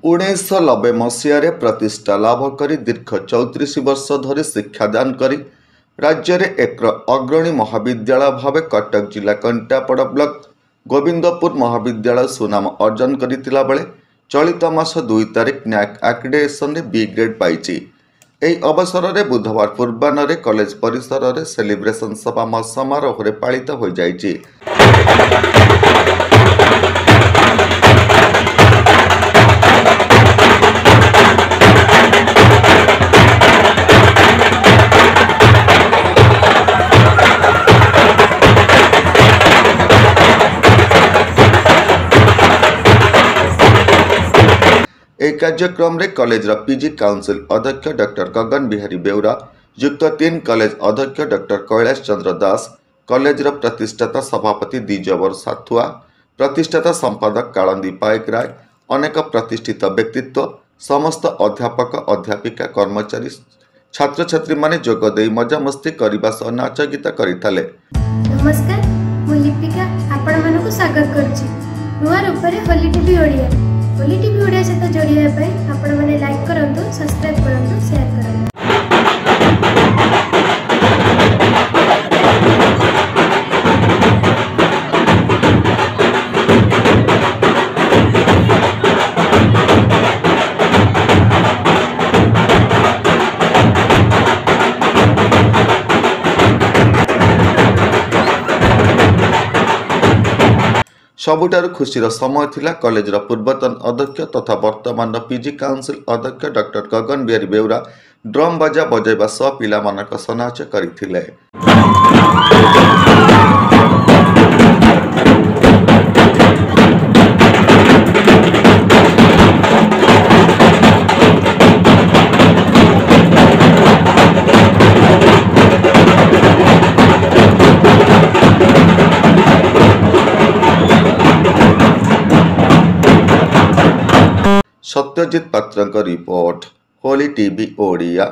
1990 मसीह प्रतिष्ठा लाभ करी दीर्घ 34 वर्ष धरी शिक्षादान करी राज्य में एक अग्रणी महाविद्यालय भाव कटक जिला कंटापड़ ब्लॉक गोविंदपुर महाविद्यालय सुनाम अर्जन करथिला बेले चलित मास 2 तारिख न्याक एक्रेडिटेशन बी ग्रेड पाई। अवसर में बुधवार पूर्वाह्न कॉलेज परिसर में सेलिब्रेशन सभा समारोह पालित हो जाइछि। एक कार्यक्रम में कॉलेज पीजी काउंसिल अध्यक्ष डॉक्टर गगन बिहारी बेउरा, युक्त 3 कॉलेज अध्यक्ष डॉक्टर कैलाश चंद्र दास, कॉलेज प्रतिष्ठाता सभापति द्विजवर साथुआ, प्रतिष्ठाता संपादक कालंदी पाइक राय, अनेक प्रतिष्ठित व्यक्तित्व, समस्त अध्यापक अध्यापिका कर्मचारी छात्र छात्री माने जोगदे मजामस्ती करने सह नाच गीत करथिले। नमस्कार, मु लिपिका आपण मानकु स्वागत करछि नुआ रूपरे होली टीवी ओडिया। होली टीवी ओडिया सहित जोड़िया आपण मैंने लाइक करंतु, सब्सक्राइब करंतु, शेयर करंतु। सबुठारु खुशीर समय थिला कॉलेज पूर्वतन अध्यक्ष तथा वर्तमान पीजी काउंसिल अध्यक्ष डॉक्टर गगन बिहारी बेउरा ड्रम बाजा बजाइबा सह पिला मानक सनाच करथिले। सत्यजित पात्र रिपोर्ट, होली टीवी ओडिया।